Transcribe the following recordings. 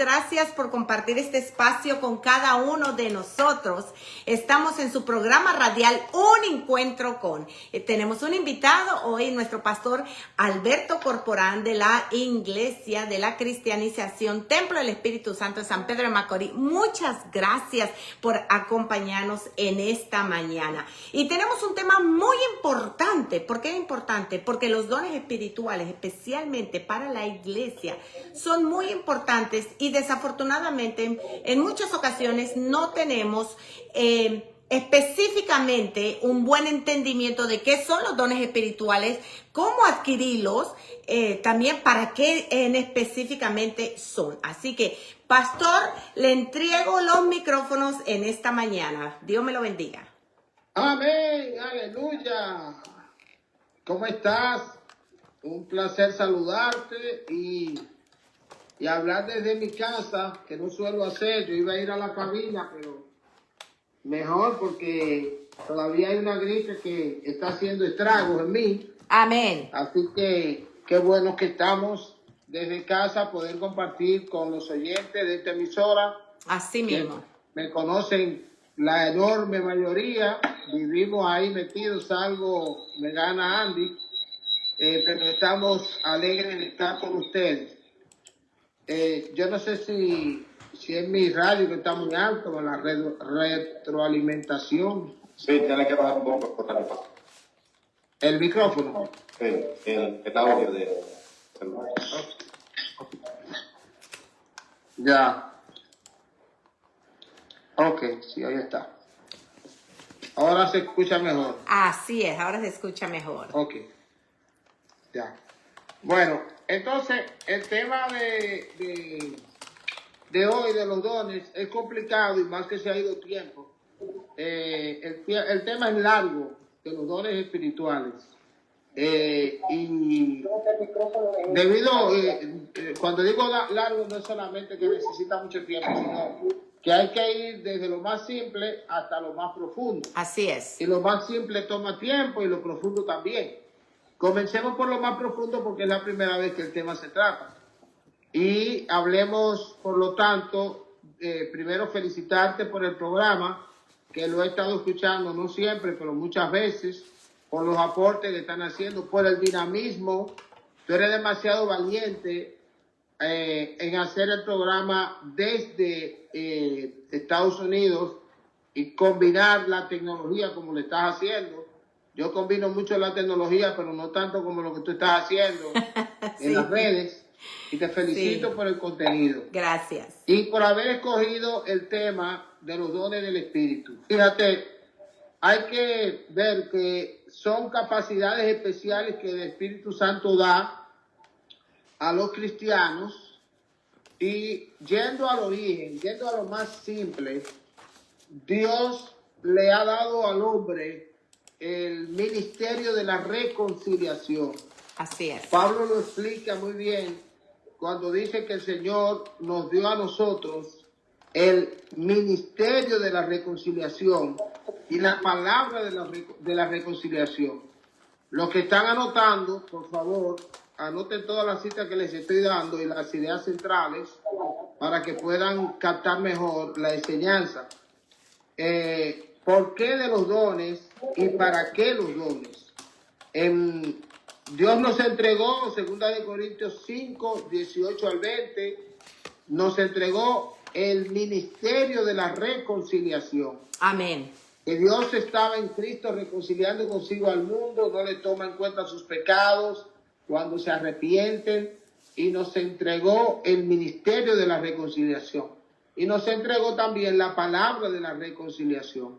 gracias por compartir este espacio con cada uno de nosotros. Estamos en su programa radial Un Encuentro con. Tenemos un invitado hoy, nuestro pastor Alberto Corporán de la Iglesia de la Cristianización Templo del Espíritu Santo de San Pedro de Macorís. Muchas gracias por acompañarnos en esta mañana. Y tenemos un tema muy importante. ¿Por qué es importante? Porque los dones espirituales, especialmente para la iglesia, son muy importantes y desafortunadamente en muchas ocasiones no tenemos específicamente un buen entendimiento de qué son los dones espirituales, cómo adquirirlos, también para qué específicamente son. Así que, pastor, le entrego los micrófonos en esta mañana. Dios me lo bendiga. Amén, aleluya. ¿Cómo estás? Un placer saludarte y hablar desde mi casa, que no suelo hacer. Yo iba a ir a la cabina, pero mejor porque todavía hay una gripe que está haciendo estragos en mí. Amén. Así que qué bueno que estamos desde casa, poder compartir con los oyentes de esta emisora. Así mismo. Me conocen la enorme mayoría, vivimos ahí metidos, algo me gana Andy, pero estamos alegres de estar con ustedes. Yo no sé si es mi radio que está muy alto o la retroalimentación. Sí, tiene que bajar un poco por la parte. ¿El micrófono? Sí, el audio de... Ya. Ok, sí, ahí está. Ahora se escucha mejor. Así es, ahora se escucha mejor. Ok. Ya. Bueno, entonces, el tema de hoy, de los dones, es complicado y más que se ha ido tiempo. El tema es largo, de los dones espirituales. Y debido, cuando digo largo, no es solamente que necesita mucho tiempo, sino que hay que ir desde lo más simple hasta lo más profundo. Así es. Y lo más simple toma tiempo y lo profundo también. Comencemos por lo más profundo porque es la primera vez que el tema se trata. Y hablemos, por lo tanto, primero felicitarte por el programa, que lo he estado escuchando, no siempre, pero muchas veces, por los aportes que están haciendo, por el dinamismo. Tú eres demasiado valiente en hacer el programa desde Estados Unidos y combinar la tecnología como lo estás haciendo. Yo combino mucho la tecnología, pero no tanto como lo que tú estás haciendo Sí. en las redes. Y te felicito Sí. por el contenido. Gracias. Y por haber escogido el tema de los dones del Espíritu. Fíjate, hay que ver que son capacidades especiales que el Espíritu Santo da a los cristianos. Y yendo al origen, yendo a lo más simple, Dios le ha dado al hombre el ministerio de la reconciliación. Así es. Pablo lo explica muy bien cuando dice que el Señor nos dio a nosotros el ministerio de la reconciliación y la palabra de la reconciliación. Los que están anotando, por favor, anoten todas las citas que les estoy dando y las ideas centrales para que puedan captar mejor la enseñanza. ¿Por qué de los dones y para qué los dones? Dios nos entregó, 2 Corintios 5, 18 al 20, nos entregó el ministerio de la reconciliación. Amén. Que Dios estaba en Cristo reconciliando consigo al mundo, no le toma en cuenta sus pecados cuando se arrepienten, y nos entregó el ministerio de la reconciliación. Y nos entregó también la palabra de la reconciliación.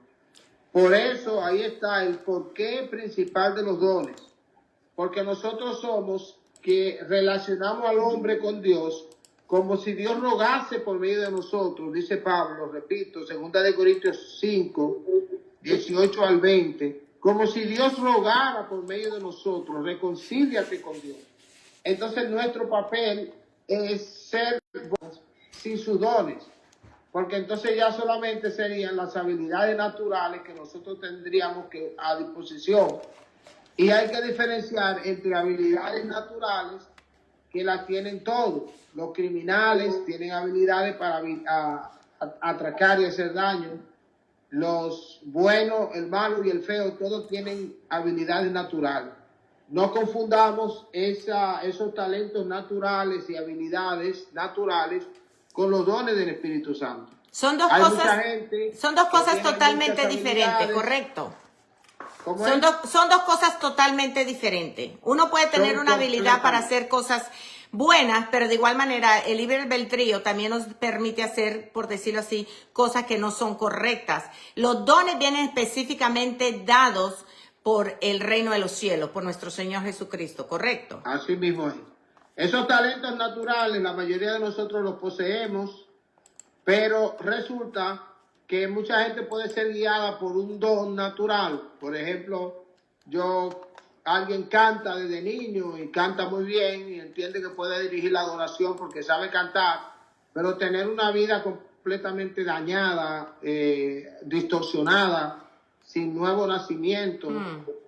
Por eso ahí está el porqué principal de los dones. Porque nosotros somos que relacionamos al hombre con Dios como si Dios rogase por medio de nosotros, dice Pablo, repito, 2 Corintios 5, 18 al 20, como si Dios rogara por medio de nosotros, reconcíliate con Dios. Entonces nuestro papel es ser sin sus dones, porque entonces ya solamente serían las habilidades naturales que nosotros tendríamos que a disposición. Y hay que diferenciar entre habilidades naturales que la tienen todos. Los criminales tienen habilidades para atracar y hacer daño. Los buenos, el malo y el feo, todos tienen habilidades naturales. No confundamos esos talentos naturales y habilidades naturales con los dones del Espíritu Santo. Son dos cosas totalmente diferentes, ¿correcto? Son dos cosas totalmente diferentes. Uno puede tener una habilidad para hacer cosas buenas, pero de igual manera el libre albedrío también nos permite hacer, por decirlo así, cosas que no son correctas. Los dones vienen específicamente dados por el reino de los cielos, por nuestro Señor Jesucristo, ¿correcto? Así mismo es. Esos talentos naturales, la mayoría de nosotros los poseemos, pero resulta que mucha gente puede ser guiada por un don natural. Por ejemplo, alguien canta desde niño y canta muy bien y entiende que puede dirigir la adoración porque sabe cantar, pero tener una vida completamente dañada, distorsionada, sin nuevo nacimiento.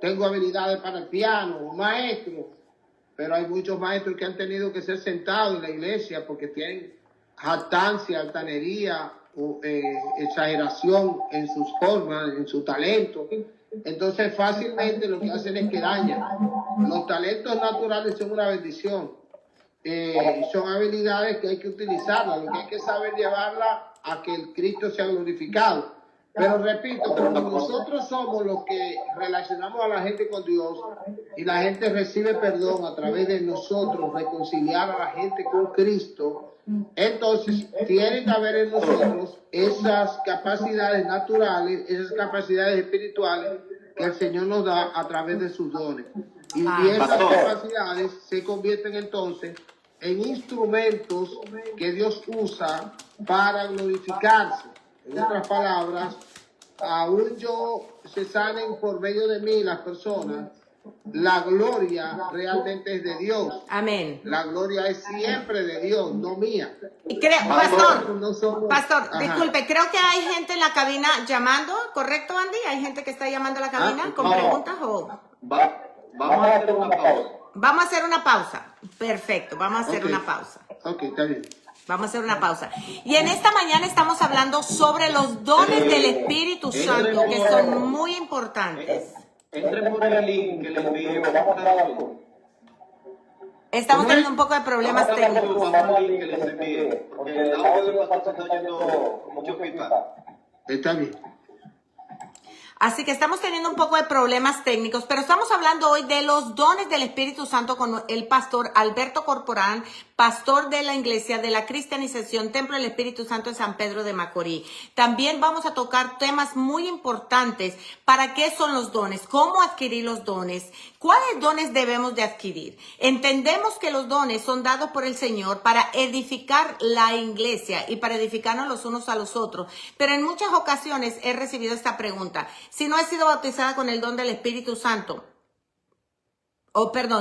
Tengo habilidades para el piano, maestro, pero hay muchos maestros que han tenido que ser sentados en la iglesia porque tienen jactancia, altanería, exageración en sus formas, en su talento. Entonces fácilmente lo que hacen es que dañan. Los talentos naturales son una bendición. Son habilidades que hay que utilizarlas, lo que hay que saber llevarla a que el Cristo sea glorificado. Pero repito, cuando nosotros somos los que relacionamos a la gente con Dios y la gente recibe perdón a través de nosotros, reconciliar a la gente con Cristo, entonces tiene que haber en nosotros esas capacidades naturales, esas capacidades espirituales que el Señor nos da a través de sus dones. Y esas capacidades se convierten entonces en instrumentos que Dios usa para glorificarse. En otras palabras, aún se sanen por medio de mí las personas, la gloria realmente es de Dios. Amén. La gloria es siempre de Dios, no mía. Y Pastor, disculpe, creo que hay gente en la cabina llamando, ¿correcto, Andy? ¿Hay gente que está llamando a la cabina con preguntas o...? Vamos a hacer una pausa. Vamos a hacer una pausa. Perfecto, vamos a hacer una pausa. Ok, está bien. Vamos a hacer una pausa. Y en esta mañana estamos hablando sobre los dones del Espíritu Santo, que son muy importantes. Entre por el link que le envié. Estamos teniendo un poco de problemas técnicos. Porque el audio del pastor se está oyendo mucho feedback. Está bien. Así que estamos teniendo un poco de problemas técnicos, pero estamos hablando hoy de los dones del Espíritu Santo con el pastor Alberto Corporán, pastor de la Iglesia de la Cristianización Templo del Espíritu Santo en San Pedro de Macorís. También vamos a tocar temas muy importantes. ¿Para qué son los dones? ¿Cómo adquirir los dones? ¿Cuáles dones debemos de adquirir? Entendemos que los dones son dados por el Señor para edificar la iglesia y para edificarnos los unos a los otros. Pero en muchas ocasiones he recibido esta pregunta. Si no he sido bautizada con el don del Espíritu Santo,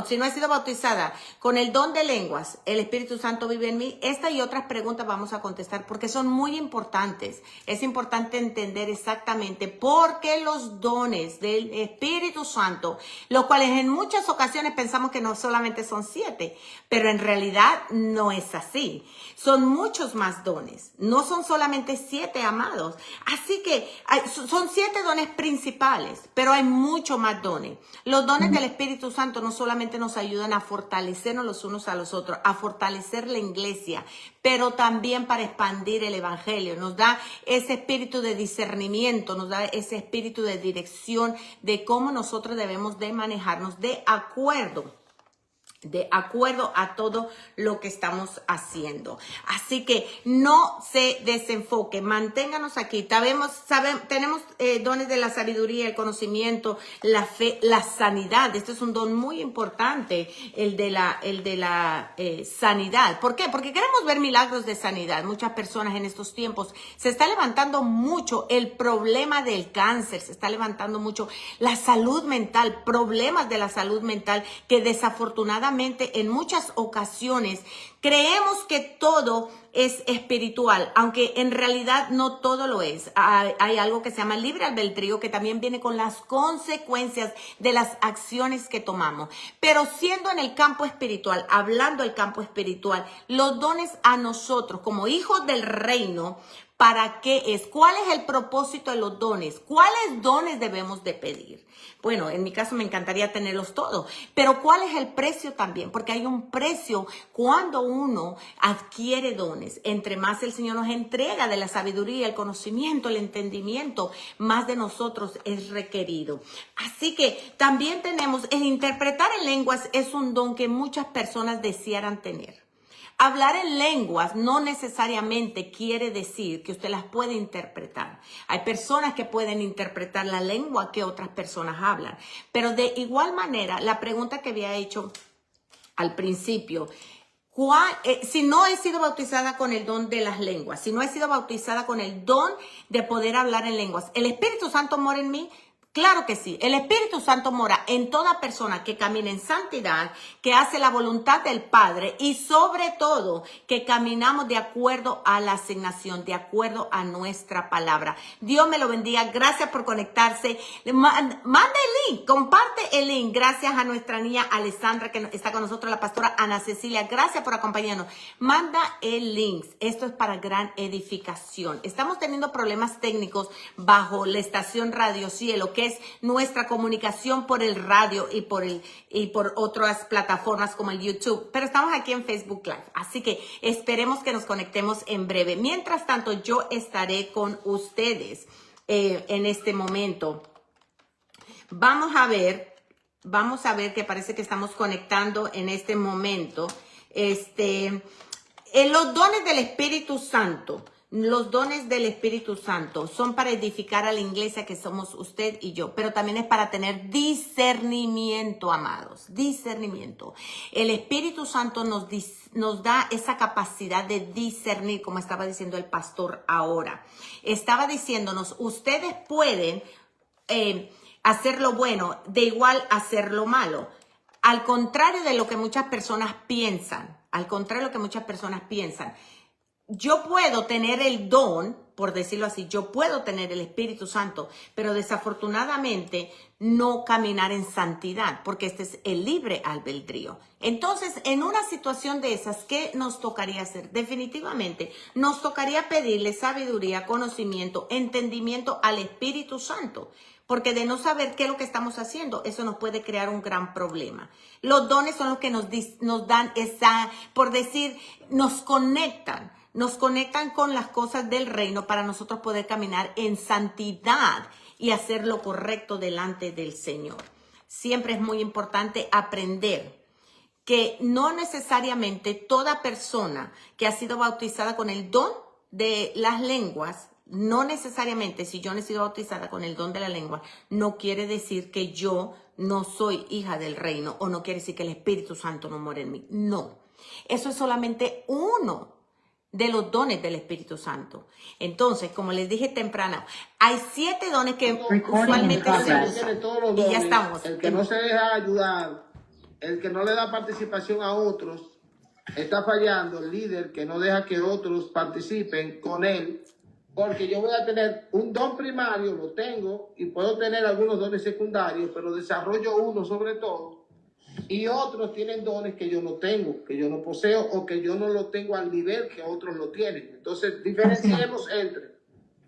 si no he sido bautizada con el don de lenguas, el Espíritu Santo vive en mí. Esta y otras preguntas vamos a contestar porque son muy importantes. Es importante entender exactamente por qué los dones del Espíritu Santo, los cuales en muchas ocasiones pensamos que no solamente son 7, pero en realidad no es así. Son muchos más dones. No son solamente 7, amados. Así que son 7 dones principales, pero hay mucho más dones. Los dones del Espíritu Santo no solamente nos ayudan a fortalecernos los unos a los otros, a fortalecer la iglesia, pero también para expandir el evangelio. Nos da ese espíritu de discernimiento, nos da ese espíritu de dirección de cómo nosotros debemos de manejarnos de acuerdo a todo lo que estamos haciendo. Así que no se desenfoque, manténganos aquí. Tenemos dones de la sabiduría, el conocimiento, la fe, la sanidad. Este es un don muy importante, el de la sanidad. ¿Por qué? Porque queremos ver milagros de sanidad. Muchas personas en estos tiempos se está levantando mucho el problema del cáncer, se está levantando mucho la salud mental, problemas de la salud mental que desafortunadamente en muchas ocasiones Creemos que todo es espiritual, aunque en realidad no todo lo es. Hay algo que se llama libre albedrío, que también viene con las consecuencias de las acciones que tomamos. Pero siendo en el campo espiritual, hablando del campo espiritual, los dones a nosotros como hijos del reino, ¿para qué es? ¿Cuál es el propósito de los dones? ¿Cuáles dones debemos de pedir? Bueno, en mi caso me encantaría tenerlos todos, pero ¿cuál es el precio también? Porque hay un precio cuando uno adquiere dones. Entre más el Señor nos entrega de la sabiduría, el conocimiento, el entendimiento, más de nosotros es requerido. Así que también tenemos, el interpretar en lenguas es un don que muchas personas desearan tener. Hablar en lenguas no necesariamente quiere decir que usted las puede interpretar. Hay personas que pueden interpretar la lengua que otras personas hablan. Pero de igual manera, la pregunta que había hecho al principio, si no he sido bautizada con el don de las lenguas, si no he sido bautizada con el don de poder hablar en lenguas, ¿el Espíritu Santo mora en mí? Claro que sí. El Espíritu Santo mora en toda persona que camina en santidad, que hace la voluntad del Padre y sobre todo que caminamos de acuerdo a la asignación, de acuerdo a nuestra palabra. Dios me lo bendiga. Gracias por conectarse. Manda el link, comparte el link. Gracias a nuestra niña Alessandra que está con nosotros, la pastora Ana Cecilia. Gracias por acompañarnos. Manda el link. Esto es para gran edificación. Estamos teniendo problemas técnicos bajo la estación Radio Cielo, que es nuestra comunicación por el radio y por otras plataformas como el YouTube, pero estamos aquí en Facebook Live, así que esperemos que nos conectemos en breve. Mientras tanto, yo estaré con ustedes en este momento. Vamos a ver que parece que estamos conectando en este momento. Los dones del Espíritu Santo. Los dones del Espíritu Santo son para edificar a la iglesia que somos usted y yo, pero también es para tener discernimiento, amados, discernimiento. El Espíritu Santo nos da esa capacidad de discernir, como estaba diciendo el pastor ahora. Estaba diciéndonos, ustedes pueden hacer lo bueno, de igual hacer lo malo. Al contrario de lo que muchas personas piensan, yo puedo tener el don, por decirlo así, yo puedo tener el Espíritu Santo, pero desafortunadamente no caminar en santidad, porque este es el libre albedrío. Entonces, en una situación de esas, ¿qué nos tocaría hacer? Definitivamente, nos tocaría pedirle sabiduría, conocimiento, entendimiento al Espíritu Santo. Porque de no saber qué es lo que estamos haciendo, eso nos puede crear un gran problema. Los dones son los que nos dan esa, por decir, nos conectan con las cosas del reino para nosotros poder caminar en santidad y hacer lo correcto delante del Señor. Siempre es muy importante aprender que no necesariamente toda persona que ha sido bautizada con el don de las lenguas, no necesariamente si yo no he sido bautizada con el don de la lengua, no quiere decir que yo no soy hija del reino o no quiere decir que el Espíritu Santo no mora en mí. No, eso es solamente uno de los dones del Espíritu Santo. Entonces, como les dije temprano, hay 7 dones que usualmente se usan. Y ya estamos. El que no se deja ayudar, el que no le da participación a otros, está fallando. El líder que no deja que otros participen con él, porque yo voy a tener un don primario, lo tengo, y puedo tener algunos dones secundarios, pero desarrollo uno sobre todo, y otros tienen dones que yo no tengo, que yo no poseo, o que yo no lo tengo al nivel que otros lo tienen. Entonces, diferenciemos entre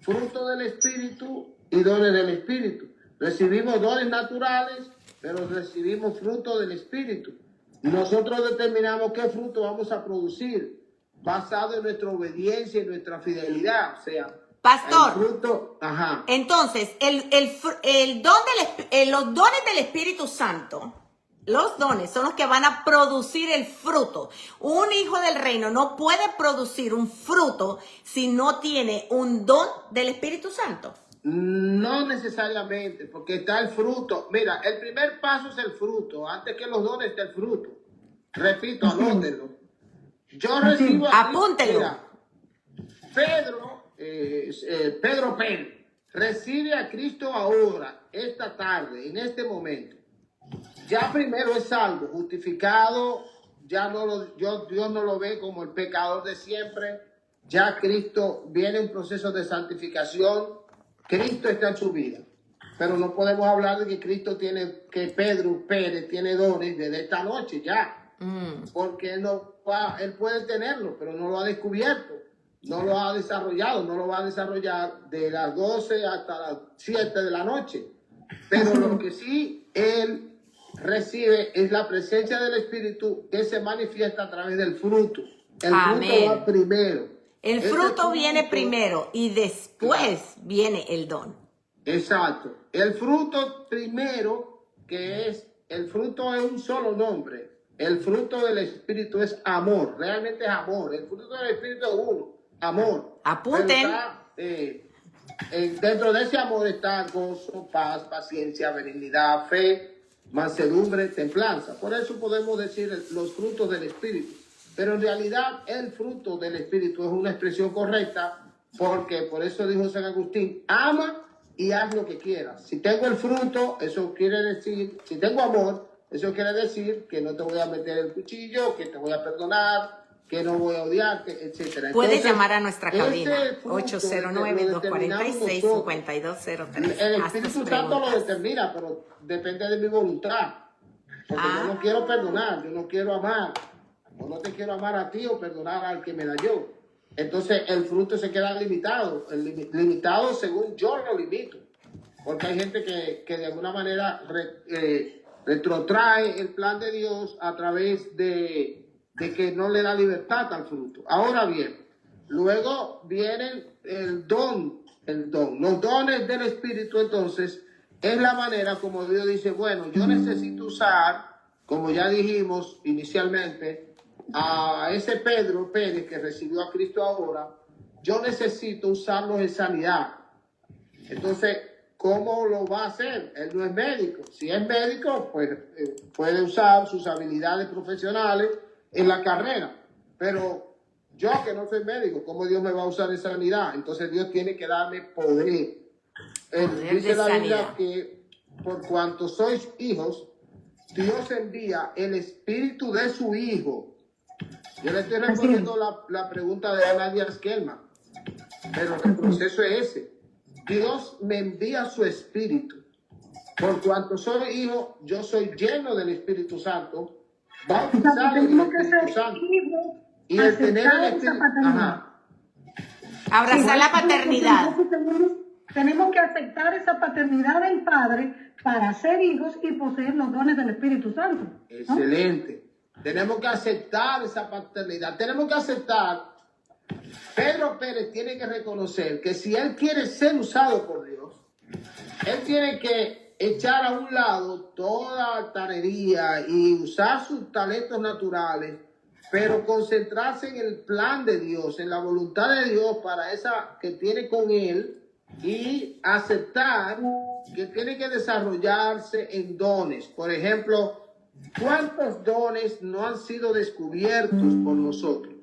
fruto del Espíritu y dones del Espíritu. Recibimos dones naturales, pero recibimos fruto del Espíritu. Nosotros determinamos qué fruto vamos a producir, basado en nuestra obediencia y nuestra fidelidad. O sea, pastor, el fruto, ajá. Entonces, los dones del Espíritu Santo, los dones son los que van a producir el fruto. Un hijo del reino no puede producir un fruto si no tiene un don del Espíritu Santo. No necesariamente, porque está el fruto. Mira, el primer paso es el fruto. Antes que los dones está el fruto. Repito, anótenlo. Yo recibo... Apúntelo. Mira, Pedro Pérez recibe a Cristo ahora, esta tarde, en este momento. Ya primero es salvo, justificado, ya no Dios no lo ve como el pecador de siempre. Ya Cristo viene en un proceso de santificación. Cristo está en su vida. Pero no podemos hablar de que Cristo tiene, que Pedro Pérez tiene dones desde esta noche ya. Porque él puede tenerlo, pero no lo ha descubierto. No lo ha desarrollado, no lo va a desarrollar de las 12 hasta las 7 de la noche. Pero lo que sí él recibe es la presencia del Espíritu que se manifiesta a través del fruto. El fruto va primero. El fruto viene primero y después viene el don. Exacto. El fruto primero, que es, el fruto es un solo nombre. El fruto del Espíritu es amor, realmente es amor. El fruto del Espíritu es uno, amor. Apunten. Dentro de ese amor está gozo, paz, paciencia, benignidad, fe, mansedumbre, templanza. Por eso podemos decir los frutos del Espíritu. Pero en realidad el fruto del Espíritu es una expresión correcta, porque por eso dijo San Agustín, ama y haz lo que quieras. Si tengo el fruto, eso quiere decir, si tengo amor, eso quiere decir que no te voy a meter el cuchillo, que te voy a perdonar, que no voy a odiarte, etc. Puedes llamar a nuestra cabina 809-246-5203. El Espíritu Santo lo determina, pero depende de mi voluntad. Porque yo no quiero perdonar, yo no quiero amar, o no te quiero amar a ti o perdonar al que me da yo. Entonces el fruto se queda limitado, limitado según yo lo limito. Porque hay gente que de alguna manera retrotrae el plan de Dios a través de que no le da libertad al fruto. Ahora bien, luego vienen el don. Los dones del Espíritu, entonces, es la manera como Dios dice, bueno, yo necesito usar, como ya dijimos inicialmente, a ese Pedro Pérez que recibió a Cristo ahora, yo necesito usarlo en sanidad. Entonces, ¿cómo lo va a hacer? Él no es médico. Si es médico, pues puede usar sus habilidades profesionales en la carrera. Pero yo que no soy médico, ¿cómo Dios me va a usar en sanidad? Entonces Dios tiene que darme poder. Dice la Biblia que por cuanto sois hijos, Dios envía el espíritu de su Hijo. Yo le estoy respondiendo la pregunta de Ana Díaz Kelman, pero el proceso es ese. Dios me envía su espíritu. Por cuanto soy hijo, yo soy lleno del Espíritu Santo, bautizado en el Espíritu Santo. Y el tener el Espíritu, abrazar la paternidad. Tenemos que aceptar esa paternidad del Padre para ser hijos y poseer los dones del Espíritu Santo, ¿no? Excelente. Tenemos que aceptar esa paternidad. Tenemos que aceptar. Pedro Pérez tiene que reconocer que si él quiere ser usado por Dios, él tiene que echar a un lado toda altanería y usar sus talentos naturales, pero concentrarse en el plan de Dios, en la voluntad de Dios para esa que tiene con él, y aceptar que tiene que desarrollarse en dones. Por ejemplo, ¿cuántos dones no han sido descubiertos por nosotros?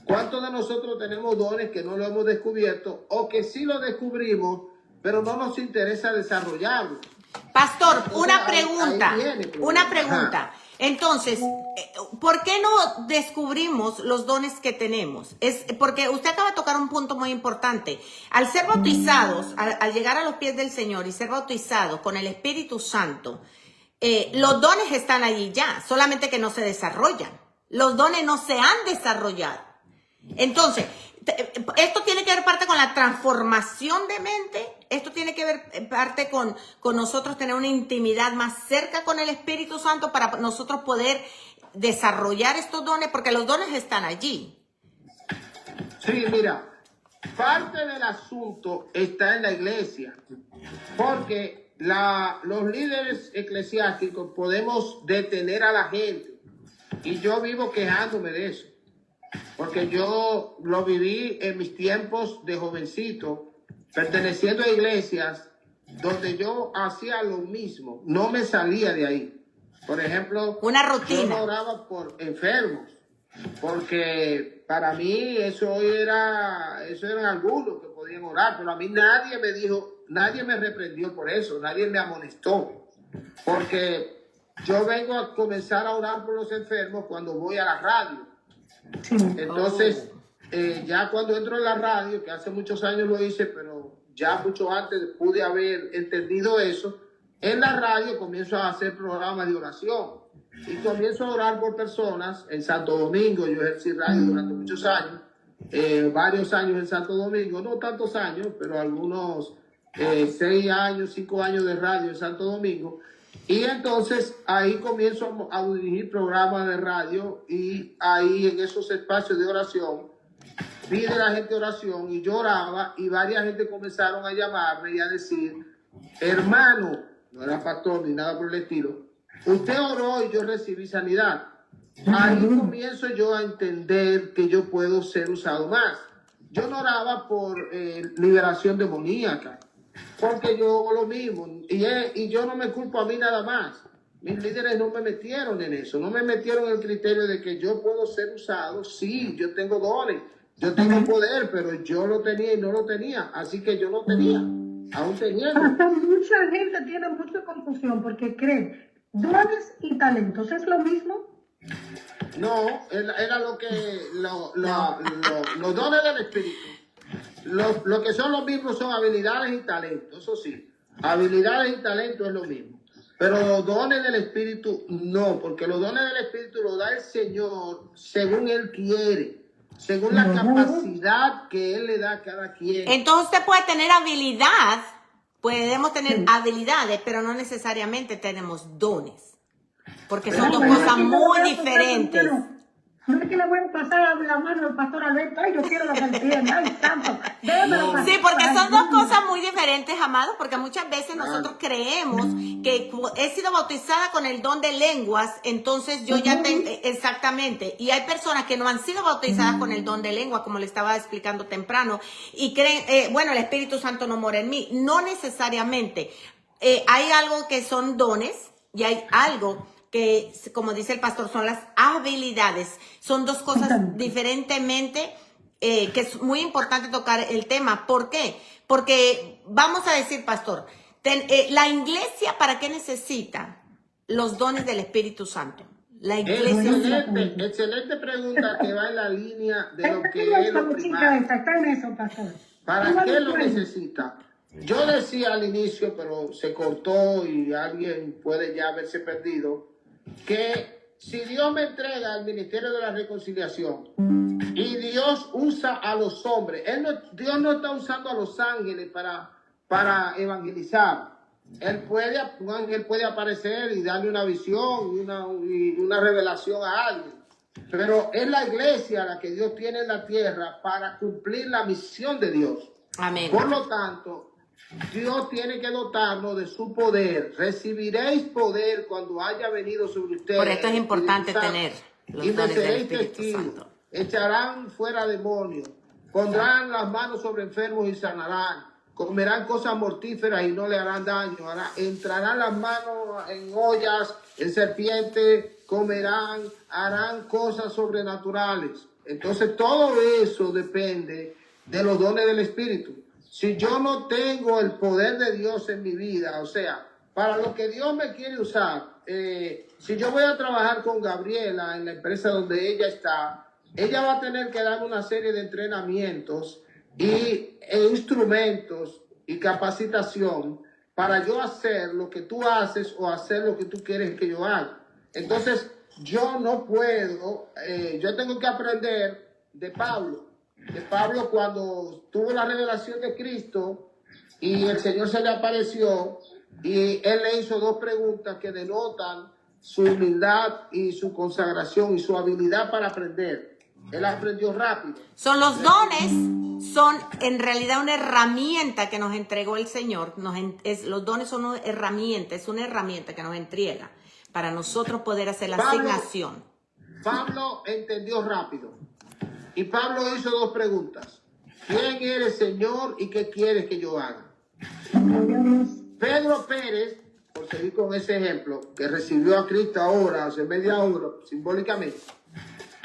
¿Cuántos de nosotros tenemos dones que no lo hemos descubierto o que sí lo descubrimos, pero no nos interesa desarrollarlo? Pastor, Entonces, una pregunta. Una pregunta. Ajá. Entonces, ¿por qué no descubrimos los dones que tenemos? Es porque usted acaba de tocar un punto muy importante. Al ser bautizados, al llegar a los pies del Señor y ser bautizados con el Espíritu Santo, los dones están allí ya, solamente que no se desarrollan. Los dones no se han desarrollado. Entonces, esto tiene que ver parte con la transformación de mente. Esto tiene que ver parte con nosotros tener una intimidad más cerca con el Espíritu Santo para nosotros poder desarrollar estos dones, porque los dones están allí. Sí, mira, parte del asunto está en la iglesia, porque los líderes eclesiásticos podemos detener a la gente, y yo vivo quejándome de eso, porque yo lo viví en mis tiempos de jovencito, perteneciendo a iglesias donde yo hacía lo mismo, no me salía de ahí. Por ejemplo, una rutina. Yo no oraba por enfermos, porque para mí eso eran algunos que podían orar, pero a mí nadie me dijo, nadie me reprendió por eso, nadie me amonestó, porque yo vengo a comenzar a orar por los enfermos cuando voy a la radio. Entonces, ya cuando entro en la radio, que hace muchos años lo hice, pero ya mucho antes pude haber entendido eso, en la radio comienzo a hacer programas de oración y comienzo a orar por personas en Santo Domingo. Yo ejercí radio durante muchos años, varios años en Santo Domingo, no tantos años, pero algunos 6 años, 5 años de radio en Santo Domingo. Y entonces ahí comienzo a dirigir programas de radio y ahí en esos espacios de oración pide la gente oración y yo oraba y varias gente comenzaron a llamarme y a decir, hermano, no era pastor ni nada por el estilo, usted oró y yo recibí sanidad. Ahí comienzo yo a entender que yo puedo ser usado más. Yo no oraba por liberación demoníaca, porque yo hago lo mismo y yo no me culpo a mí nada más. Mis líderes no me metieron en eso, no me metieron en el criterio de que yo puedo ser usado. Sí, yo tengo dones, yo tengo poder, pero yo lo tenía y no lo tenía, así que yo no tenía, aún teniendo. Mucha gente tiene mucha confusión porque cree dones y talentos es lo mismo. No, era lo que los dones del Espíritu. Lo que son los mismos son habilidades y talentos, eso sí. Habilidades y talentos es lo mismo. Pero los dones del Espíritu no, porque los dones del Espíritu los da el Señor según Él quiere, según la capacidad que Él le da a cada quien. Entonces usted puede tener habilidad, podemos tener habilidades, pero no necesariamente tenemos dones. Porque son dos cosas muy diferentes. No es que le voy a pasar la mano al pastor Alberto. Ay, yo quiero la santidad. Ay, santo. Sí, porque son dos cosas muy diferentes, amados, porque muchas veces nosotros creemos que he sido bautizada con el don de lenguas, entonces yo ya tengo, exactamente, y hay personas que no han sido bautizadas con el don de lengua, como le estaba explicando temprano, y creen, bueno, el Espíritu Santo no mora en mí. No necesariamente. Hay algo que son dones y hay algo que, como dice el pastor, son las habilidades. Son dos cosas diferentemente, que es muy importante tocar el tema. ¿Por qué? Porque, vamos a decir, pastor, la iglesia, ¿para qué necesita los dones del Espíritu Santo? La iglesia... Excelente pregunta que va en la línea de lo que es lo primario. ¿Para qué lo necesita? Yo decía al inicio, pero se cortó y alguien puede ya haberse perdido, que si Dios me entrega el ministerio de la reconciliación y Dios usa a los hombres, Dios no está usando a los ángeles para evangelizar. Un ángel puede aparecer y darle una visión y una revelación a alguien, pero es la iglesia la que Dios tiene en la tierra para cumplir la misión de Dios. Amén. Por lo tanto, Dios tiene que dotarnos de su poder. Recibiréis poder cuando haya venido sobre ustedes. Por esto es importante tener los dones del Espíritu Santo. Echarán fuera demonios, pondrán las manos sobre enfermos y sanarán, comerán cosas mortíferas y no le harán daño, entrarán las manos en ollas, en serpientes, comerán, harán cosas sobrenaturales. Entonces todo eso depende de los dones del Espíritu. Si yo no tengo el poder de Dios en mi vida, o sea, para lo que Dios me quiere usar, si yo voy a trabajar con Gabriela en la empresa donde ella está, ella va a tener que darme una serie de entrenamientos e instrumentos y capacitación para yo hacer lo que tú haces o hacer lo que tú quieres que yo haga. Entonces, yo no puedo, yo tengo que aprender de Pablo. Cuando tuvo la revelación de Cristo y el Señor se le apareció y Él le hizo 2 preguntas que denotan su humildad y su consagración y su habilidad para aprender. Él aprendió rápido. Son los dones, son en realidad una herramienta que nos entregó el Señor. Los dones son una herramienta, es una herramienta que nos entrega para nosotros poder hacer la asignación. Pablo entendió rápido. Y Pablo hizo 2 preguntas. ¿Quién eres, Señor, y qué quieres que yo haga? Pedro Pérez, por seguir con ese ejemplo, que recibió a Cristo ahora, hace media hora, simbólicamente,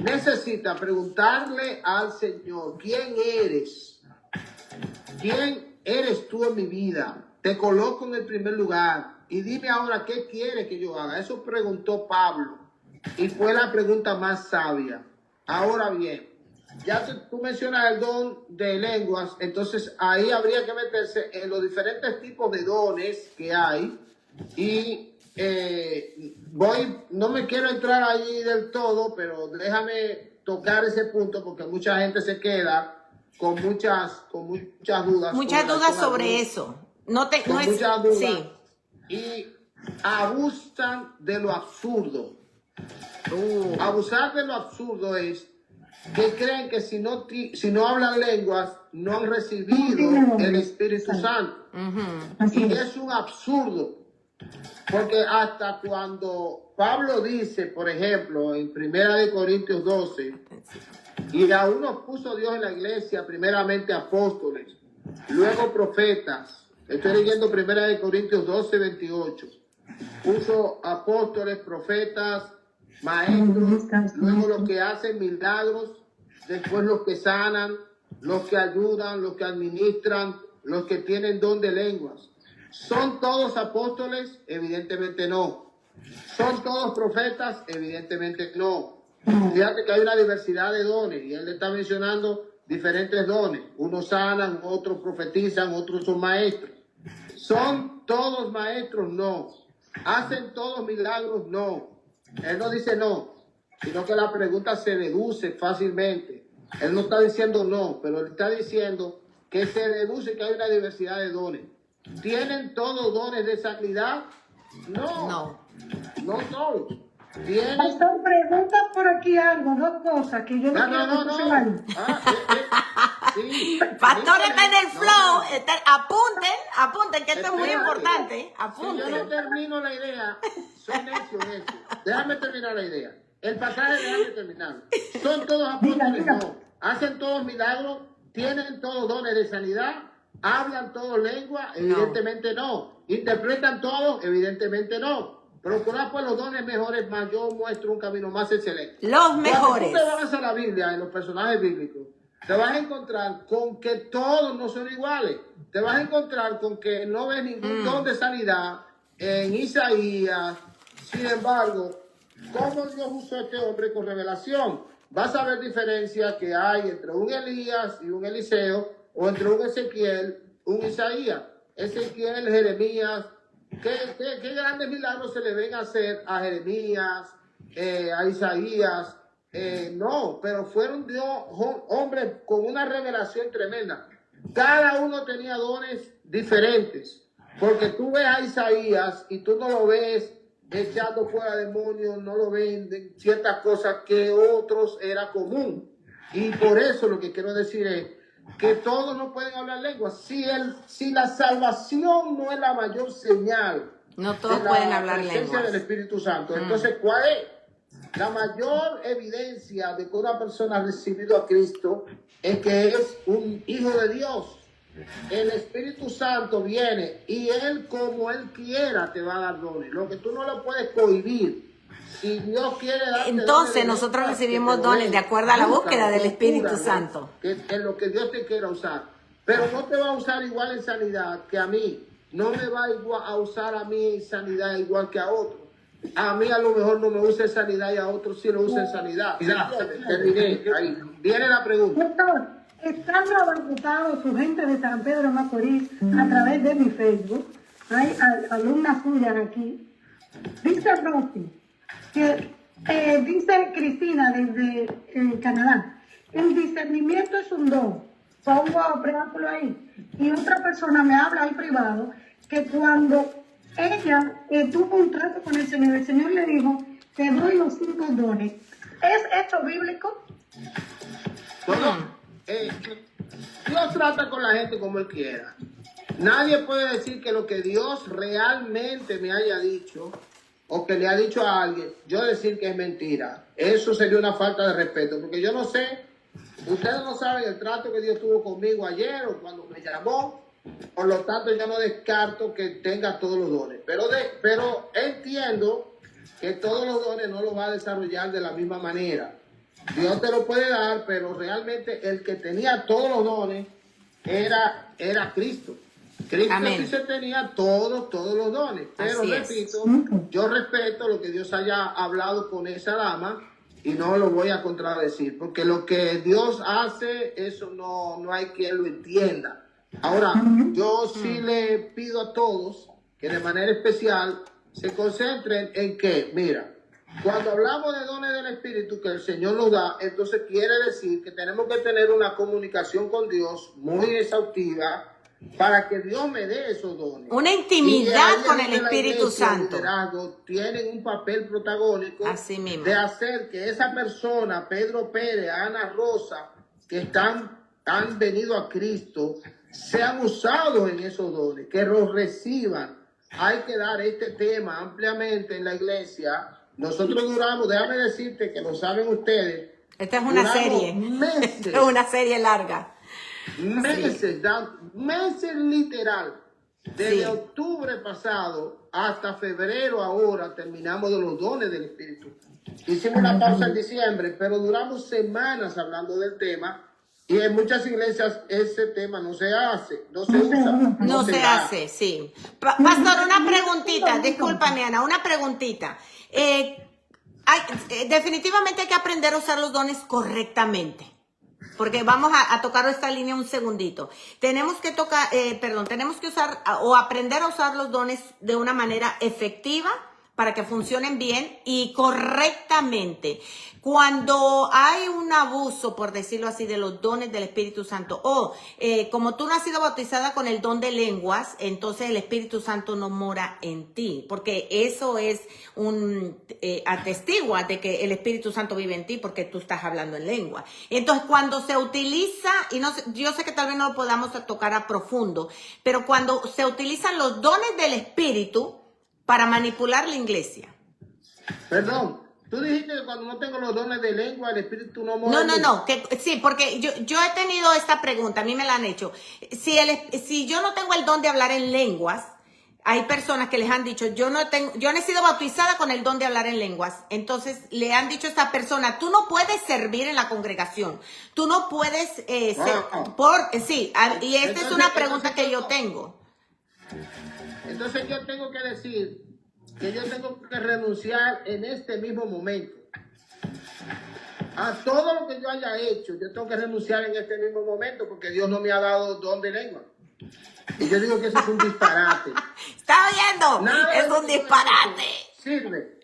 necesita preguntarle al Señor, ¿quién eres? ¿Quién eres tú en mi vida. Te coloco en el primer lugar. Y dime ahora qué quieres que yo haga. Eso preguntó Pablo. Y fue la pregunta más sabia. Ahora bien, ya tú mencionas el don de lenguas, entonces ahí habría que meterse en los diferentes tipos de dones que hay. Y no me quiero entrar ahí del todo, pero déjame tocar ese punto porque mucha gente se queda con muchas dudas. Muchas dudas sobre eso. No es, muchas dudas. Sí. Y abusan de lo absurdo. Abusar de lo absurdo es que creen que si no hablan lenguas, no han recibido el Espíritu Santo. Y es un absurdo. Porque hasta cuando Pablo dice, por ejemplo, en 1 Corintios 12, y a unos puso Dios en la iglesia, primeramente apóstoles, luego profetas. Estoy leyendo 1 Corintios 12, 28. Puso apóstoles, profetas, maestros, luego los que hacen milagros, después los que sanan, los que ayudan, los que administran, los que tienen don de lenguas. ¿Son todos apóstoles? Evidentemente no. ¿Son todos profetas? Evidentemente no. Fíjate que hay una diversidad de dones y él le está mencionando diferentes dones. Unos sanan, otros profetizan, otros son maestros. ¿Son todos maestros? No. ¿Hacen todos milagros? No. Él no dice no, sino que la pregunta se deduce fácilmente. Él no está diciendo no, pero él está diciendo que se deduce que hay una diversidad de dones. ¿Tienen todos dones de sanidad? No. No todos. ¿Tienen? Pastor, pregunta por aquí algo, dos cosas que yo no quiero que se vayan. Sí, Pastor está en el flow. Apunten, que esto es muy importante. Apunten. Si yo no termino la idea, son necios. Déjame terminar la idea. El pasaje, déjame terminar. ¿Son todos apóstoles? No. ¿Hacen todos milagros? ¿Tienen todos dones de sanidad? ¿Hablan todos lengua? Evidentemente no. ¿Interpretan todos? Evidentemente no. Procurar pues los dones mejores, más yo muestro un camino más excelente. Los mejores. Cuando tú te vas a la Biblia, en los personajes bíblicos, te vas a encontrar con que todos no son iguales. Te vas a encontrar con que no ves ningún don de sanidad en Isaías. Sin embargo, ¿cómo Dios usó a este hombre con revelación? Vas a ver diferencia que hay entre un Elías y un Eliseo, o entre un Ezequiel, un Isaías. Ezequiel, Jeremías. ¿Qué grandes milagros se le ven a hacer a Jeremías, a Isaías? No, pero fueron hombres con una revelación tremenda. Cada uno tenía dones diferentes. Porque tú ves a Isaías y tú no lo ves echando fuera demonios, no lo ven de ciertas cosas que otros era común. Y por eso lo que quiero decir es que todos no pueden hablar lenguas. Si la salvación no es la mayor señal, no todos pueden hablar lenguas, la presencia del Espíritu Santo, entonces ¿cuál es? La mayor evidencia de que una persona ha recibido a Cristo es que es un hijo de Dios. El Espíritu Santo viene y Él, como Él quiera, te va a dar dones. Lo que tú no lo puedes cohibir. Si Dios quiere darte entonces dones, nosotros recibimos dones de acuerdo a la búsqueda del Espíritu Santo. Que en lo que Dios te quiera usar. Pero no te va a usar igual en sanidad que a mí. No me va a usar a mí en sanidad igual que a otro. A mí a lo mejor no me usa en sanidad y a otros sí lo usa en sanidad. Terminé. Ahí viene la pregunta. Doctor, estando abarrotado su gente de San Pedro de Macorís a través de mi Facebook, hay alumnas suyas aquí. Dice Rosy, que dice Cristina desde Canadá, el discernimiento es un don. Pongo preámbulo ahí. Y otra persona me habla al privado que cuando ella tuvo un trato con el Señor le dijo, te doy los 5 dones. ¿Es esto bíblico? Bueno, Dios trata con la gente como Él quiera. Nadie puede decir que lo que Dios realmente me haya dicho o que le ha dicho a alguien, yo decir que es mentira. Eso sería una falta de respeto, porque yo no sé, ustedes no saben el trato que Dios tuvo conmigo ayer o cuando me llamó, por lo tanto yo no descarto que tenga todos los dones, pero entiendo que todos los dones no los va a desarrollar de la misma manera. Dios te lo puede dar, pero realmente el que tenía todos los dones era Cristo. Cristo Amén. sí se tenía todos los dones. Pero Así es. repito, yo respeto lo que Dios haya hablado con esa dama y no lo voy a contradecir, porque lo que Dios hace, eso no hay quien lo entienda. Ahora, yo sí le pido a todos que de manera especial se concentren en que, mira, cuando hablamos de dones del Espíritu que el Señor nos da, entonces quiere decir que tenemos que tener una comunicación con Dios muy exhaustiva para que Dios me dé esos dones. Una Y intimidad ahí es con el donde la Espíritu iglesia, el Santo. liderazgo, tienen un papel protagónico Así mismo. de hacer que esa persona, Pedro Pérez, Ana Rosa, que han venido a Cristo, sean usados en esos dones, que los reciban. Hay que dar este tema ampliamente en la iglesia. Nosotros duramos, déjame decirte que lo saben ustedes. Esta es una duramos serie. meses. Es una serie larga. Meses literal. Desde Sí. octubre pasado hasta febrero ahora terminamos de los dones del Espíritu. Hicimos una pausa en diciembre, pero duramos semanas hablando del tema y en muchas iglesias ese tema no se hace, no se usa. No se da. hace, sí. Pastor, una preguntita, discúlpame Ana, una preguntita. Definitivamente hay que aprender a usar los dones correctamente. Porque vamos a tocar esta línea un segundito. Tenemos que tenemos que usar o aprender a usar los dones de una manera efectiva para que funcionen bien y correctamente. Cuando hay un abuso, por decirlo así, de los dones del Espíritu Santo, como tú no has sido bautizada con el don de lenguas, entonces el Espíritu Santo no mora en ti, porque eso es atestigua de que el Espíritu Santo vive en ti porque tú estás hablando en lengua. Entonces, cuando se utiliza, y no sé, yo sé que tal vez no lo podamos tocar a profundo, pero cuando se utilizan los dones del Espíritu para manipular la iglesia. Perdón, tú dijiste que cuando no tengo los dones de lengua, el Espíritu no mora en mí. No, sí, porque yo he tenido esta pregunta, a mí me la han hecho. Si yo no tengo el don de hablar en lenguas, hay personas que les han dicho, yo no he sido bautizada con el don de hablar en lenguas. Entonces le han dicho a esta persona, tú no puedes servir en la congregación, tú no puedes y esta es una pregunta que yo tengo. Entonces yo tengo que decir que yo tengo que renunciar en este mismo momento. A todo lo que yo haya hecho, yo tengo que renunciar en este mismo momento porque Dios no me ha dado don de lengua. Y yo digo que eso es un disparate. ¿Está oyendo? Nada Es de lo un que yo he disparate. hecho sirve.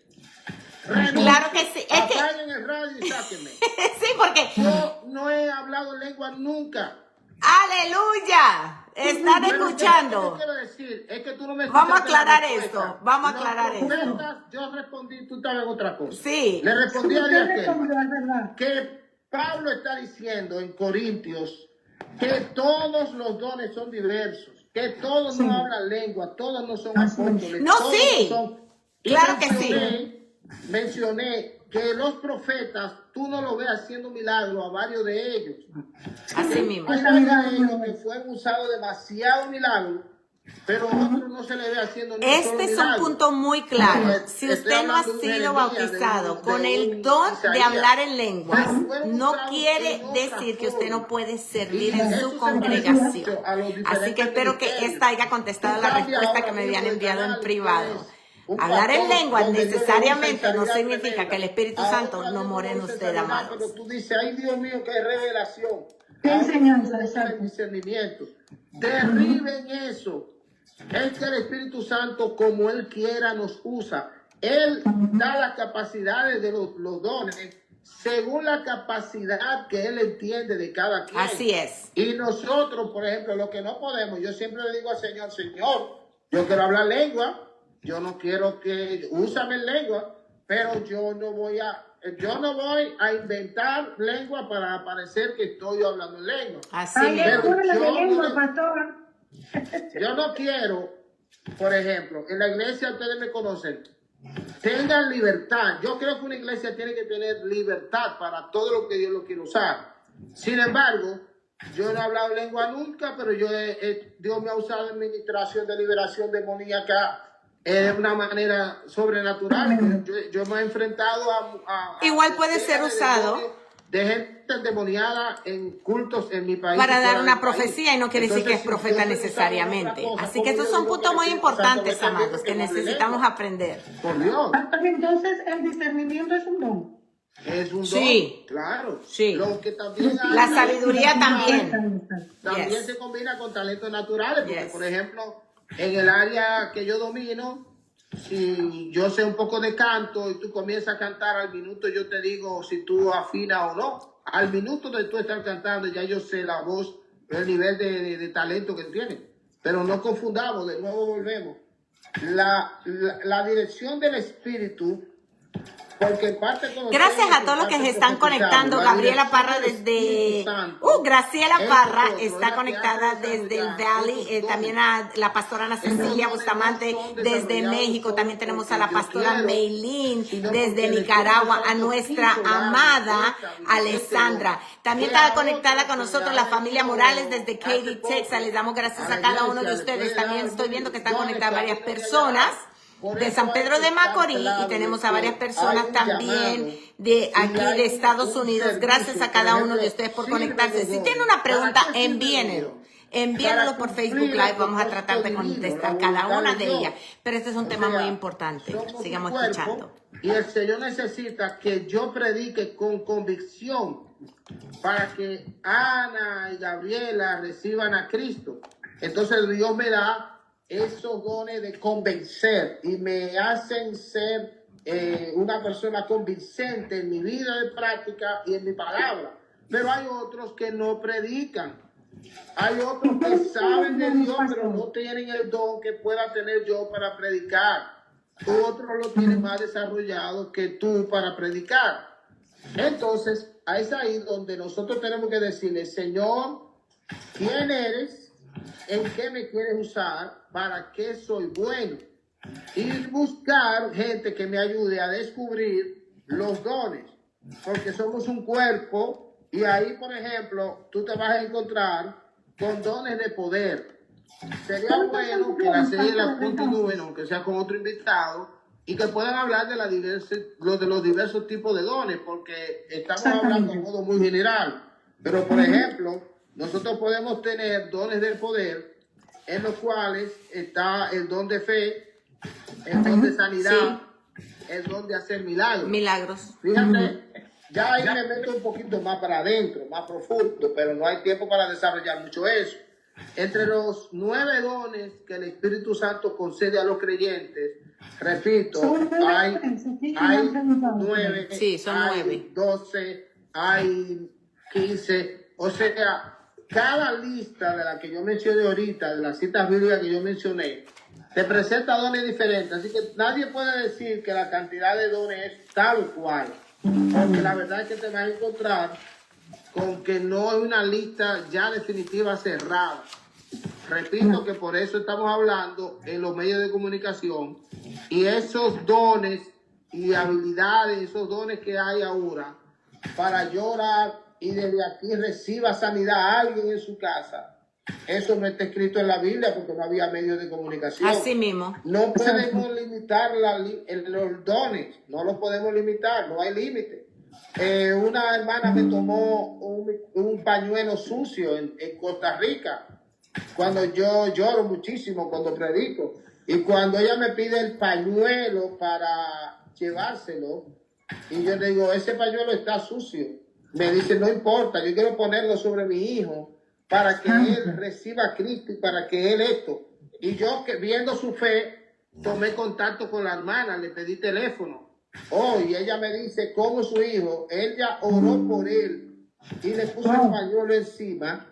Claro que sí. Es que, Apaguen el radio y sáquenme. sí, porque, Yo no he hablado lengua nunca. aleluya. Están Pero escuchando. ¿qué quiero decir? Es que tú no me Vamos a escuchaste la aclarar respuesta. esto, vamos a Los aclarar esto. profetas, yo respondí, tú estabas en otra cosa. Sí. Le respondí a Ustedes aquel como la verdad. que Pablo está diciendo en Corintios que todos los dones son diversos, que todos no hablan lengua, todos no son apóstoles. No, todos sí. no son... Y Claro que sí. mencioné que los profetas, tú no lo ves haciendo milagros a varios de ellos. Así mismo. Hay varios de ellos que fueron usados demasiado milagros, pero a otros no se le ve haciendo ni un solo Este es un milagro. punto muy claro. Si Estoy usted no ha hablando de un sido Jeremías, bautizado de con un el don de Isaías. hablar en lenguas, Pero fueron no usados quiere en otra decir que usted no forma. puede servir Y en eso su se congregación. parece mucho a los Así diferentes que espero que ministerios. esta haya contestado Tú la cambias respuesta ahora que me habían mismo de enviado en canal, privado. tienes un Hablar en pastor lenguas donde Dios le necesariamente usa no sanidad significa tremenda. que el Espíritu A Santo otra no Dios more le en usa usted, sanidad, amados. pero tú dices, ay Dios mío, qué revelación. Qué A otro enseñanza, Dios le usa exacto. el discernimiento. Derriben eso. Es que el Espíritu Santo, como Él quiera, nos usa. Él da las capacidades de los dones según la capacidad que Él entiende de cada quien. Así es. Y nosotros, por ejemplo, lo que no podemos, yo siempre le digo al Señor, Señor, yo quiero hablar lengua, yo no quiero que úsame en lengua, pero yo no voy a inventar lengua para parecer que estoy hablando en lengua. Así Ay, mismo. escúchale de yo lengua, no- pastor. Yo no quiero, por ejemplo, en la iglesia ustedes me conocen, tengan libertad. Yo creo que una iglesia tiene que tener libertad para todo lo que Dios lo quiere usar. Sin embargo, yo no he hablado lengua nunca, pero Dios me ha usado en ministración de liberación demoníaca de una manera sobrenatural. Yo me he enfrentado a Igual puede ser decenas de usado. demonios de gente endemoniada en cultos en mi país. Para y dar fuera una del país. profecía y no quiere decir que es Entonces, profeta si ustedes saben necesariamente. otra cosa, Así que ¿cómo estos yo son digo puntos que muy el Espíritu Santo me importantes, está amados, diciendo que no hables de necesitamos eso? aprender. Por Dios. Pastor, entonces el discernimiento es un don. Es un Sí. don, claro. Sí. Lo que también hay La es- sabiduría Ahí también. está. también Yes. se combina con talentos naturales, porque Yes. por ejemplo, en el área que yo domino, si yo sé un poco de canto y tú comienzas a cantar al minuto, yo te digo si tú afinas o no. Al minuto de tú estar cantando, ya yo sé la voz, el nivel de talento que tienes. Pero no confundamos, de nuevo volvemos. La dirección del Espíritu, porque en parte conocemos, Gracias a en todos los que parte se están profetizamos. conectando. La Gabriela dirección Parra del desde... Espíritu Santo Graciela en Parra nosotros, está la que conectada hace desde el desarrollar Valley. esos dones. También a la pastora Ana Esos Cecilia dones Bustamante no son desde desarrollados México. solo También tenemos a porque la yo pastora quiero, Meilín sino porque desde el Nicaragua. Espíritu A Santo nuestra quiso darme amada esta vida, Alessandra. También Fue a está conectada otros con que nosotros le la ha familia hecho Morales desde hace Katy, poco Texas. Les damos gracias a a la cada uno de iglesia, ustedes. después También dar estoy viendo que están dones conectadas varias que hay allá. personas Por de eso San hay Pedro que de estar Macorís y claro tenemos de a varias que personas hay un también llamado de y aquí hay de Estados un Unidos. servicio, Gracias a por cada uno de ejemplo, ustedes por sirve conectarse. de Si don. tienen una pregunta, ¿Para qué sirve de envíenlo. don? Envíenlo Para por Facebook cumplir Live. el Vamos a tratar de propósito divino, contestar la cada voluntad una de de ellas. Dios. Pero este es un O tema muy sea, importante. somos un Sigamos cuerpo escuchando. y el Señor necesita que yo predique con convicción para que Ana y Gabriela reciban a Cristo. Entonces Dios me da esos dones de convencer y me hacen ser una persona convincente en mi vida de práctica y en mi palabra. Pero hay otros que no predican. Hay otros que saben de Dios, pero no tienen el don que pueda tener yo para predicar. Otros lo tienen más desarrollado que tú para predicar. Entonces, es ahí donde nosotros tenemos que decirle, Señor, ¿quién eres? ¿En qué me quieres usar? ¿Para qué soy bueno? Y buscar gente que me ayude a descubrir los dones. Porque somos un cuerpo y ahí, por ejemplo, tú te vas a encontrar con dones de poder. Sería bueno que la serie la continúen, aunque sea con otro invitado, y que puedan hablar de, de los diversos tipos de dones, porque estamos hablando de modo muy general. Pero, por ejemplo, nosotros podemos tener dones del poder, en los cuales está el don de fe, el don de sanidad, el don de hacer milagros. Milagros. Fíjate, ya ahí me meto un poquito más para adentro, más profundo, pero no hay tiempo para desarrollar mucho eso. Entre los 9 dones que el Espíritu Santo concede a los creyentes, repito, hay 9, Sí, son hay 9. 12, hay 15, o sea, cada lista de la que yo mencioné ahorita, de las citas bíblicas que yo mencioné, te presenta dones diferentes, así que nadie puede decir que la cantidad de dones es tal cual, porque la verdad es que te vas a encontrar con que no es una lista ya definitiva cerrada. Repito que por eso estamos hablando en los medios de comunicación y esos dones y habilidades, esos dones que hay ahora para llorar y desde aquí reciba sanidad a alguien en su casa. Eso no está escrito en la Biblia porque no había medios de comunicación. Así mismo. No podemos limitar los dones, no los podemos limitar, no hay límite. Una hermana me tomó un pañuelo sucio en Costa Rica, cuando yo lloro muchísimo cuando predico, y cuando ella me pide el pañuelo para llevárselo, y yo le digo, ese pañuelo está sucio, me dice, no importa, yo quiero ponerlo sobre mi hijo, para que él reciba a Cristo y para que él esto. Y yo, que viendo su fe, tomé contacto con la hermana, le pedí teléfono. Oh, y ella me dice cómo su hijo, ella oró por él y le puso el pañuelo encima,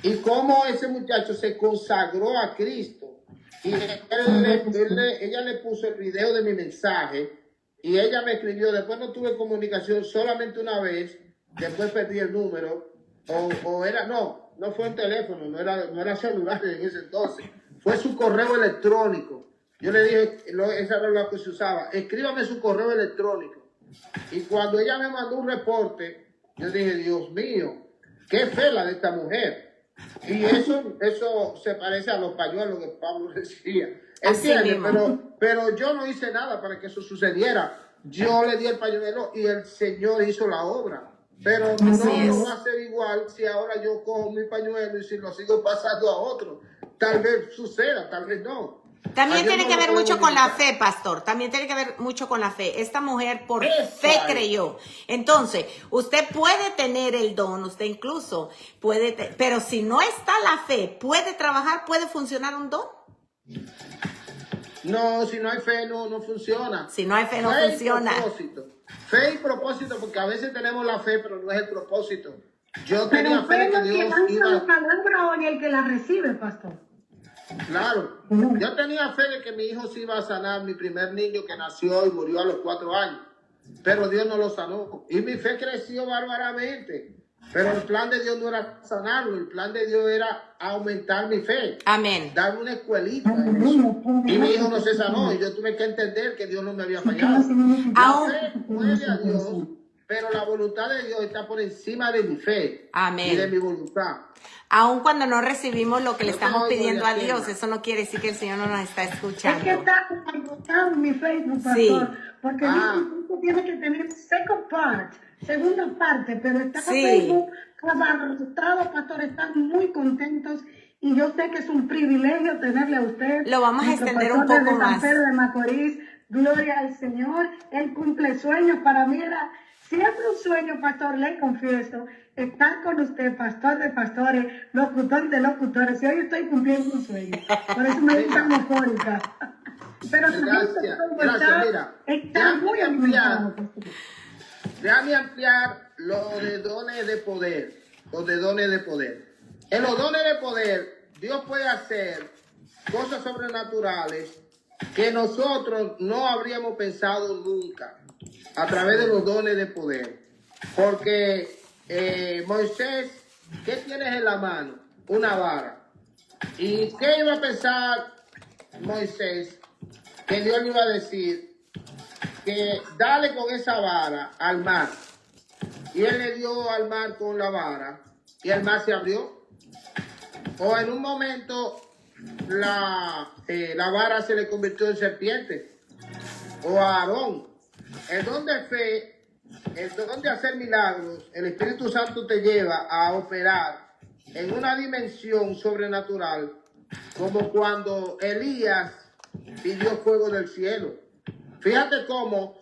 y cómo ese muchacho se consagró a Cristo. Y ella le puso el video de mi mensaje y ella me escribió. Después no tuve comunicación, solamente una vez, después perdí el número, no fue un teléfono, no era celular en ese entonces, fue su correo electrónico. Yo le dije, esa era lo que se usaba, escríbame su correo electrónico. Y cuando ella me mandó un reporte, yo dije, Dios mío, qué fe la de esta mujer. Y eso se parece a los pañuelos que Pablo decía. ¿Entiendes? Pero yo no hice nada para que eso sucediera. Yo le di el pañuelo y el Señor hizo la obra. Pero no Así es. lo va a hacer igual si ahora yo cojo mi pañuelo y si lo sigo pasando a otro. Tal vez suceda, tal vez no. También A Dios tiene no que lo ver podemos mucho con la limitar. fe, pastor. También tiene que ver mucho con la fe. Esta mujer por Eso fe es. creyó. Entonces, usted puede tener el don, usted incluso puede, pero si no está la fe, ¿puede trabajar, puede funcionar un don? No, si no hay fe, no funciona. Si no hay fe, no Fe y funciona. propósito. Fe y propósito, porque a veces tenemos la fe, pero no es el propósito. Yo Pero tenía fe de usted que es el que Dios lanza la iba... palabra o el que la recibe, pastor. Claro. Yo tenía fe de que mi hijo se iba a sanar, mi primer niño que nació y murió a los 4 años. Pero Dios no lo sanó. Y mi fe creció bárbaramente. Pero el plan de Dios no era sanarlo, el plan de Dios era aumentar mi fe. Amén. Darme una escuelita en eso. Y mi hijo no se sanó y yo tuve que entender que Dios no me había fallado. La Aún- fe mueve a Dios, pero la voluntad de Dios está por encima de mi fe Amén. y de mi voluntad. Aun cuando no recibimos lo que le Yo te estamos oigo, pidiendo a Yacema. Dios, eso no quiere decir que el Señor no nos está Es que escuchando. está agotado mi Facebook, pastor. Sí. Porque Ah. dice que tiene que tener second part, segunda parte, pero está Sí. Facebook abarrotado, pastor. Están muy contentos. Y yo sé que es un privilegio tenerle a usted. Lo vamos a nuestro extender un pastor poco desde San más. Pedro de Macorís. Gloria al Señor. Él cumple sueños. Para mí era siempre un sueño, pastor, le confieso, estar con usted, pastor de pastores, locutor de locutores. Y hoy estoy cumpliendo un sueño. Por eso me gusta eufórica. Pero su gente Gracias, mira. está muy alimentado. Déjame ampliar los de dones de poder. Los de dones de poder. En los dones de poder, Dios puede hacer cosas sobrenaturales que nosotros no habríamos pensado nunca a través de los dones de poder. Porque Moisés, ¿qué tienes en la mano? Una vara. ¿Y qué iba a pensar Moisés? Que Dios le iba a decir que dale con esa vara al mar. Y él le dio al mar con la vara y el mar se abrió. O en un momento la vara se le convirtió en serpiente. O a Aarón. El don de fe, el don de hacer milagros, el Espíritu Santo te lleva a operar en una dimensión sobrenatural, como cuando Elías pidió fuego del cielo. Fíjate cómo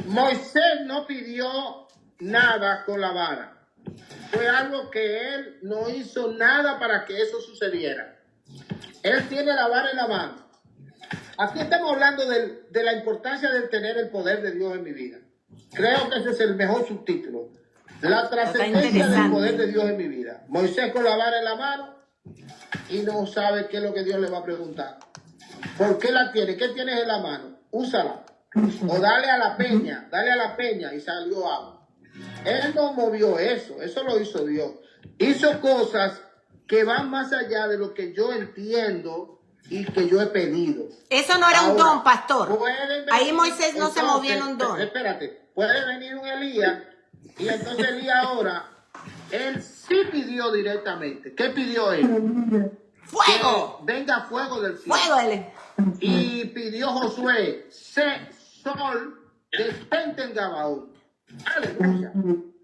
Moisés no pidió nada con la vara. Fue algo que él no hizo nada para que eso sucediera. Él tiene la vara en la mano. Aquí estamos hablando de la importancia de tener el poder de Dios en mi vida. Creo que ese es el mejor subtítulo. La trascendencia del interesante. poder de Dios en mi vida. Moisés con la vara en la mano y no sabe qué es lo que Dios le va a preguntar. ¿Por qué la tiene? ¿Qué tienes en la mano? Úsala. O dale a la peña y salió agua. Él no movió eso lo hizo Dios. Hizo cosas que van más allá de lo que yo entiendo y que yo he pedido. Eso no era un Ahora, don, pastor. pueden venir- Ahí Moisés no se entonces, movió en un don. Espérate, puede venir un Elías y entonces Elías ahora, él sí pidió directamente. ¿Qué pidió él? ¡Fuego! Que venga fuego del cielo. ¡Fuego! Él. Y pidió Josué, sol, detente en Gabaón. Aleluya.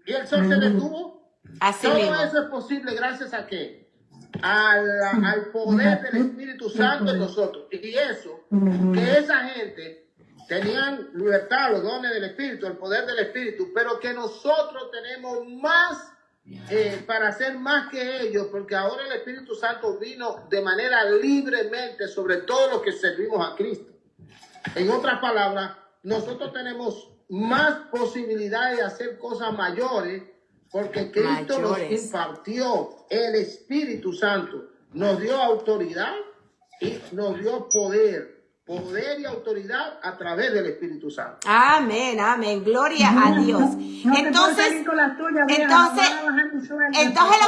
Y el sol se detuvo. Así Todo mismo. eso es posible gracias a qué? Al poder del Espíritu Santo en nosotros. Y eso, que esa gente tenían libertad, los dones del Espíritu, el poder del Espíritu, pero que nosotros tenemos más para hacer más que ellos, porque ahora el Espíritu Santo vino de manera libremente sobre todos los que servimos a Cristo. En otras palabras, nosotros tenemos más posibilidades de hacer cosas mayores porque Cristo nos impartió el Espíritu Santo, nos dio autoridad y nos dio poder y autoridad a través del Espíritu Santo. Amén, amén. Gloria a Dios. Entonces lo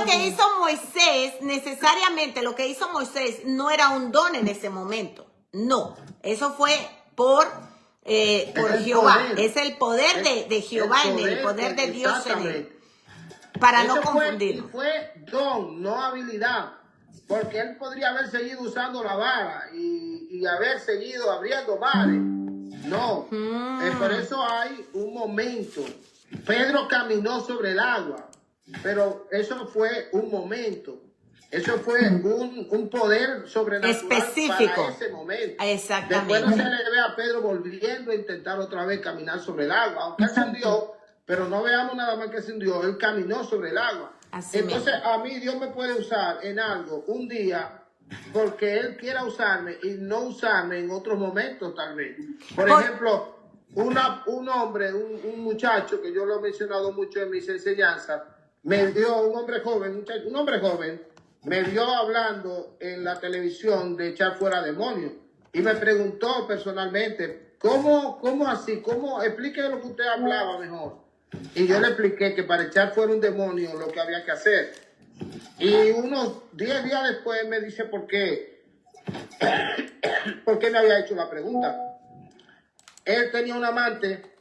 que hizo Moisés, necesariamente lo que hizo Moisés no era un don en ese momento. No, eso fue por Jehová. Poder. Es el poder de Jehová, el poder de Dios en él. Para no confundirlo. Fue don, no habilidad. Porque él podría haber seguido usando la vara y haber seguido abriendo mares. No. Por eso hay un momento Pedro caminó sobre el agua, pero eso fue un momento. Eso fue un poder sobrenatural específico. para ese momento. Exactamente. Después no se le ve a Pedro volviendo a intentar otra vez caminar sobre el agua, aunque él se hundió, pero no veamos nada más que se hundió, él caminó sobre el agua. Así Entonces mismo. a mí Dios me puede usar en algo un día porque Él quiera usarme y no usarme en otros momentos tal vez. Por ejemplo, un hombre, un muchacho que yo lo he mencionado mucho en mis enseñanzas, me dio un hombre joven, me vio hablando en la televisión de echar fuera demonios y me preguntó personalmente, ¿cómo así? Explique lo que usted hablaba mejor. Y yo le expliqué que para echar fuera un demonio lo que había que hacer. Y unos 10 días después me dice por qué me había hecho la pregunta. Él tenía un amante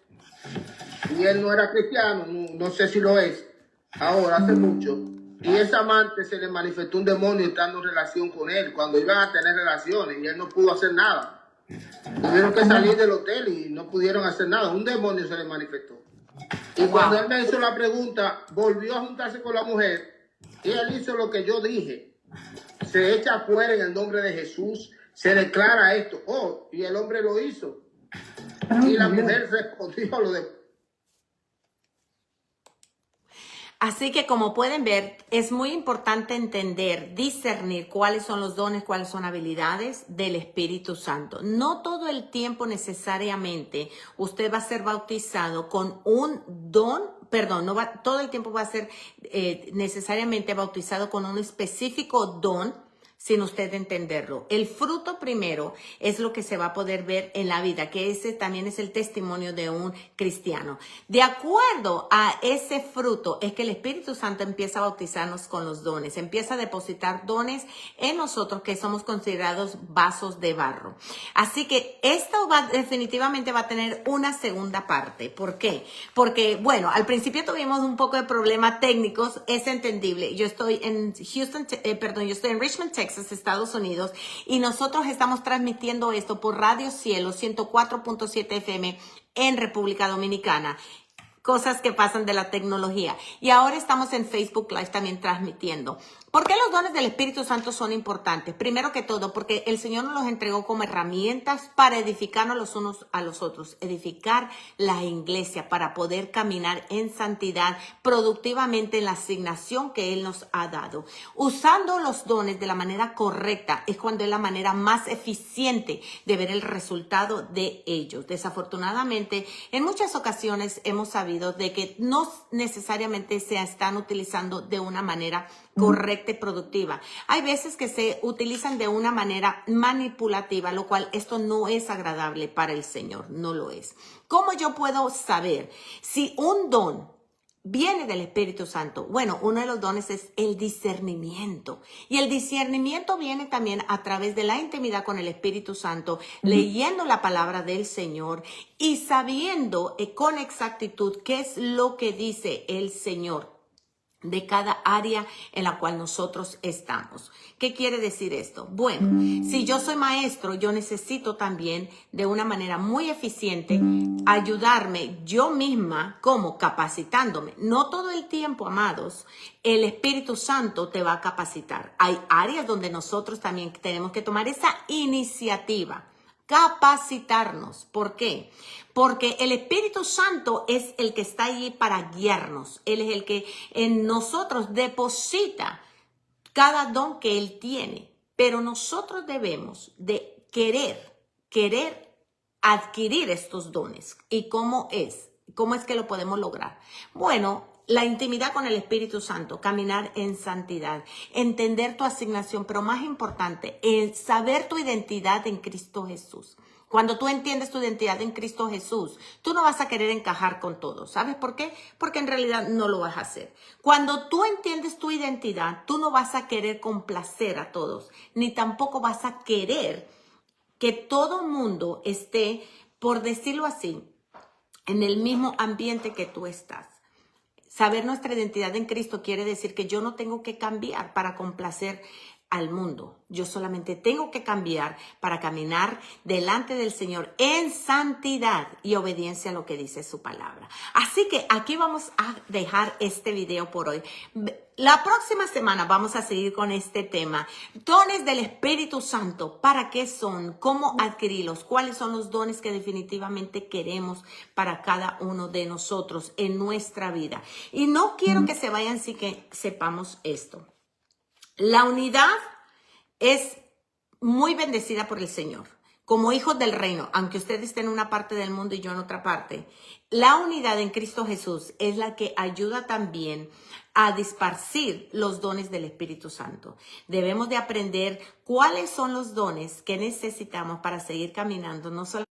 y él no era cristiano, no sé si lo es, ahora hace mucho. Y ese amante se le manifestó un demonio estando en relación con él, cuando iban a tener relaciones y él no pudo hacer nada. Tuvieron que salir del hotel y no pudieron hacer nada, un demonio se le manifestó. Y cuando él me hizo la pregunta, volvió a juntarse con la mujer y él hizo lo que yo dije. Se echa afuera en el nombre de Jesús, se declara esto. Oh, y el hombre lo hizo. Y la mujer respondió lo de... Así que como pueden ver, es muy importante entender, discernir cuáles son los dones, cuáles son habilidades del Espíritu Santo. No todo el tiempo necesariamente usted va a ser bautizado con un don, perdón, todo el tiempo va a ser necesariamente bautizado con un específico don, sin usted entenderlo. El fruto primero es lo que se va a poder ver en la vida, que ese también es el testimonio de un cristiano. De acuerdo a ese fruto es que el Espíritu Santo empieza a bautizarnos con los dones, empieza a depositar dones en nosotros que somos considerados vasos de barro. Así que esto definitivamente va a tener una segunda parte. ¿Por qué? Porque, bueno, al principio tuvimos un poco de problemas técnicos, es entendible. Yo estoy en yo estoy en Richmond, Texas, Estados Unidos, y nosotros estamos transmitiendo esto por Radio Cielo 104.7 FM en República Dominicana. Cosas que pasan de la tecnología. Y ahora estamos en Facebook Live también transmitiendo. ¿Por qué los dones del Espíritu Santo son importantes? Primero que todo, porque el Señor nos los entregó como herramientas para edificarnos los unos a los otros, edificar la iglesia para poder caminar en santidad productivamente en la asignación que Él nos ha dado. Usando los dones de la manera correcta es cuando es la manera más eficiente de ver el resultado de ellos. Desafortunadamente, en muchas ocasiones hemos sabido de que no necesariamente se están utilizando de una manera correcta y productiva. Hay veces que se utilizan de una manera manipulativa, lo cual esto no es agradable para el Señor, no lo es. ¿Cómo yo puedo saber si un don viene del Espíritu Santo? Bueno, uno de los dones es el discernimiento. Y el discernimiento viene también a través de la intimidad con el Espíritu Santo, leyendo la palabra del Señor y sabiendo con exactitud qué es lo que dice el Señor de cada área en la cual nosotros estamos. ¿Qué quiere decir esto? Bueno, si yo soy maestro, yo necesito también de una manera muy eficiente ayudarme yo misma como capacitándome. No todo el tiempo, amados, el Espíritu Santo te va a capacitar. Hay áreas donde nosotros también tenemos que tomar esa iniciativa. Capacitarnos. ¿Por qué? Porque el Espíritu Santo es el que está allí para guiarnos. Él es el que en nosotros deposita cada don que Él tiene. Pero nosotros debemos de querer adquirir estos dones. ¿Y cómo es? ¿Cómo es que lo podemos lograr? Bueno, la intimidad con el Espíritu Santo, caminar en santidad, entender tu asignación, pero más importante, saber tu identidad en Cristo Jesús. Cuando tú entiendes tu identidad en Cristo Jesús, tú no vas a querer encajar con todos. ¿Sabes por qué? Porque en realidad no lo vas a hacer. Cuando tú entiendes tu identidad, tú no vas a querer complacer a todos, ni tampoco vas a querer que todo mundo esté, por decirlo así, en el mismo ambiente que tú estás. Saber nuestra identidad en Cristo quiere decir que yo no tengo que cambiar para complacer al mundo. Yo solamente tengo que cambiar para caminar delante del Señor en santidad y obediencia a lo que dice su palabra. Así que aquí vamos a dejar este video por hoy. La próxima semana vamos a seguir con este tema. Dones del Espíritu Santo. ¿Para qué son? ¿Cómo adquirirlos? ¿Cuáles son los dones que definitivamente queremos para cada uno de nosotros en nuestra vida? Y no quiero que se vayan sin que sepamos esto. La unidad es muy bendecida por el Señor. Como hijos del reino, aunque ustedes estén en una parte del mundo y yo en otra parte, la unidad en Cristo Jesús es la que ayuda también a disparcir los dones del Espíritu Santo. Debemos de aprender cuáles son los dones que necesitamos para seguir caminando, no solo